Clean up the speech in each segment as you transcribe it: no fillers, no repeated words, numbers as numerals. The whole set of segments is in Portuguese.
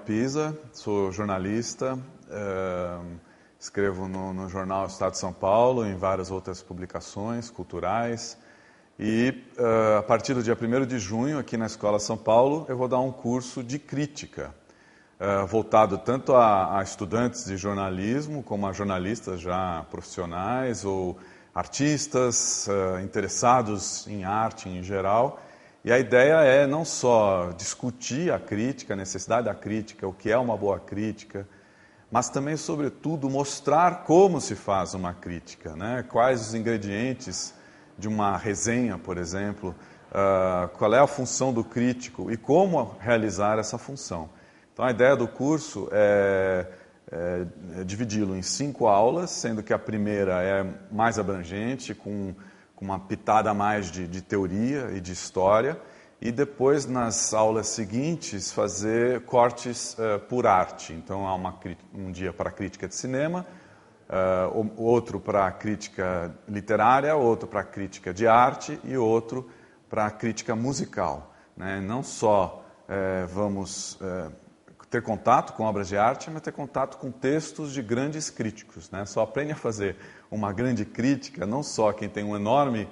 Pisa, sou jornalista, escrevo no jornal Estado de São Paulo, em várias outras publicações culturais. E a partir do dia 1º de junho, aqui na Escola São Paulo, eu vou dar um curso de crítica, voltado tanto a estudantes de jornalismo, como a jornalistas já profissionais ou artistas interessados em arte em geral. E a ideia é não só discutir a crítica, a necessidade da crítica, o que é uma boa crítica, mas também, sobretudo, mostrar como se faz uma crítica, né? Quais os ingredientes de uma resenha, por exemplo, qual é a função do crítico e como realizar essa função. Então, a ideia do curso é dividi-lo em 5 aulas, sendo que a primeira é mais abrangente, com uma pitada a mais de teoria e de história, e depois, nas aulas seguintes, fazer cortes por arte. Então, há um dia para crítica de cinema, outro para crítica literária, outro para crítica de arte e outro para crítica musical, né? Não só vamos ter contato com obras de arte, mas ter contato com textos de grandes críticos, né? Só aprende a fazer uma grande crítica, não só quem tem um enorme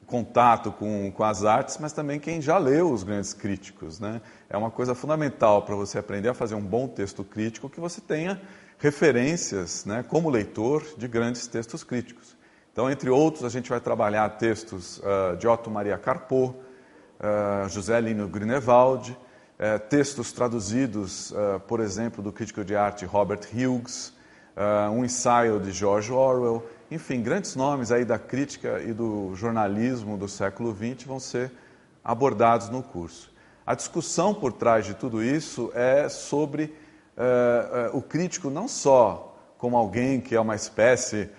contato com as artes, mas também quem já leu os grandes críticos, né? É uma coisa fundamental para você aprender a fazer um bom texto crítico, que você tenha referências, né, como leitor, de grandes textos críticos. Então, entre outros, a gente vai trabalhar textos de Otto Maria Carpo, José Lino Grünewald, textos traduzidos, por exemplo, do crítico de arte Robert Hughes, um ensaio de George Orwell, enfim, grandes nomes aí da crítica e do jornalismo do século XX vão ser abordados no curso. A discussão por trás de tudo isso é sobre o crítico não só como alguém que é uma espécie,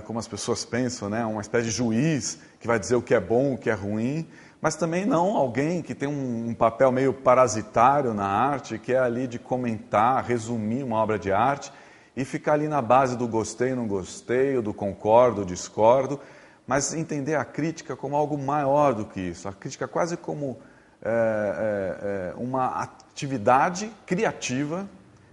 como as pessoas pensam, né, uma espécie de juiz que vai dizer o que é bom, o que é ruim, mas também não alguém que tem um papel meio parasitário na arte, que é ali de comentar, resumir uma obra de arte e ficar ali na base do gostei, não gostei, ou do concordo, discordo, mas entender a crítica como algo maior do que isso. A crítica quase como uma atividade criativa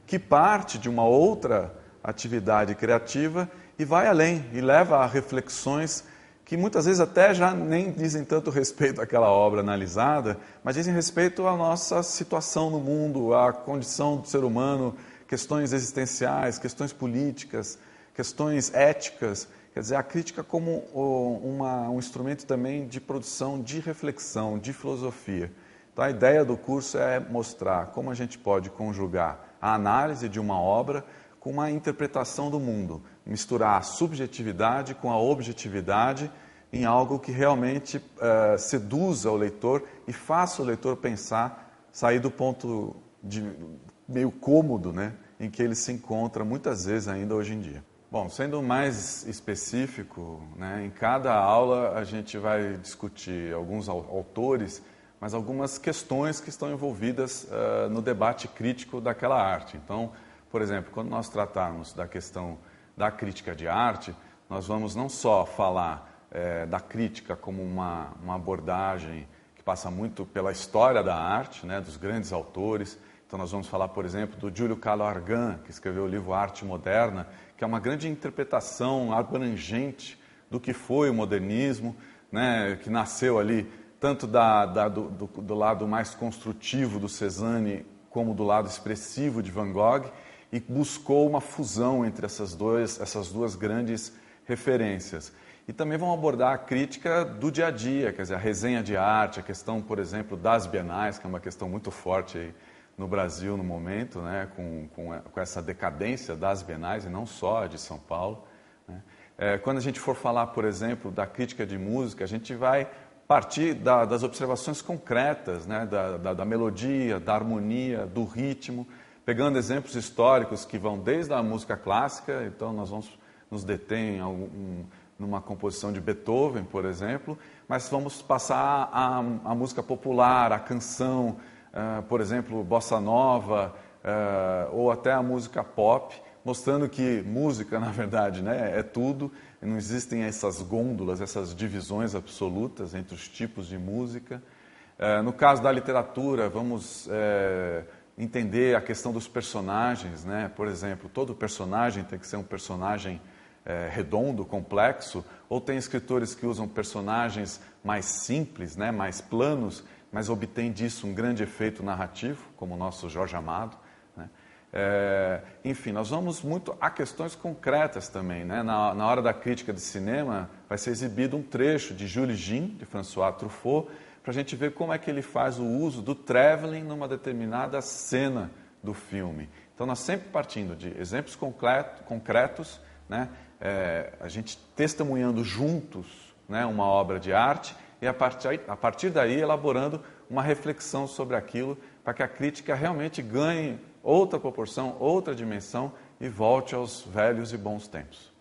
que parte de uma outra atividade criativa e vai além, e leva a reflexões que muitas vezes até já nem dizem tanto respeito àquela obra analisada, mas dizem respeito à nossa situação no mundo, à condição do ser humano, questões existenciais, questões políticas, questões éticas. Quer dizer, a crítica como um instrumento também de produção, de reflexão, de filosofia. Então, a ideia do curso é mostrar como a gente pode conjugar a análise de uma obra com uma interpretação do mundo, misturar a subjetividade com a objetividade em algo que realmente seduza o leitor e faça o leitor pensar, sair do ponto meio cômodo, né, em que ele se encontra muitas vezes ainda hoje em dia. Bom, sendo mais específico, né, em cada aula a gente vai discutir alguns autores, mas algumas questões que estão envolvidas no debate crítico daquela arte. Então, por exemplo, quando nós tratarmos da questão da crítica de arte, nós vamos não só falar da crítica como uma abordagem que passa muito pela história da arte, né, dos grandes autores. Então, nós vamos falar, por exemplo, do Giulio Carlo Argan, que escreveu o livro Arte Moderna, que é uma grande interpretação abrangente do que foi o modernismo, né, que nasceu ali tanto do lado mais construtivo do Cézanne como do lado expressivo de Van Gogh, e buscou uma fusão entre essas duas grandes referências. E também vão abordar a crítica do dia a dia, quer dizer, a resenha de arte, a questão, por exemplo, das bienais, que é uma questão muito forte aí no Brasil no momento, né, com essa decadência das bienais, e não só a de São Paulo, né. Quando a gente for falar, por exemplo, da crítica de música, a gente vai partir das observações concretas, né, da melodia, da harmonia, do ritmo, pegando exemplos históricos que vão desde a música clássica. Então nós vamos nos deter numa composição de Beethoven, por exemplo, mas vamos passar a música popular, a canção, por exemplo, bossa nova, ou até a música pop, mostrando que música, na verdade, né, é tudo, não existem essas gôndolas, essas divisões absolutas entre os tipos de música. No caso da literatura, vamos entender a questão dos personagens, né? Por exemplo, todo personagem tem que ser um personagem redondo, complexo, ou tem escritores que usam personagens mais simples, né? Mais planos, mas obtém disso um grande efeito narrativo, como o nosso Jorge Amado, né? Enfim, nós vamos muito a questões concretas também, né? Na hora da crítica de cinema, vai ser exibido um trecho de Jules Jean, de François Truffaut, para a gente ver como é que ele faz o uso do traveling numa determinada cena do filme. Então, nós sempre partindo de exemplos concretos, né? A gente testemunhando juntos, né, uma obra de arte e a partir daí elaborando uma reflexão sobre aquilo para que a crítica realmente ganhe outra proporção, outra dimensão e volte aos velhos e bons tempos.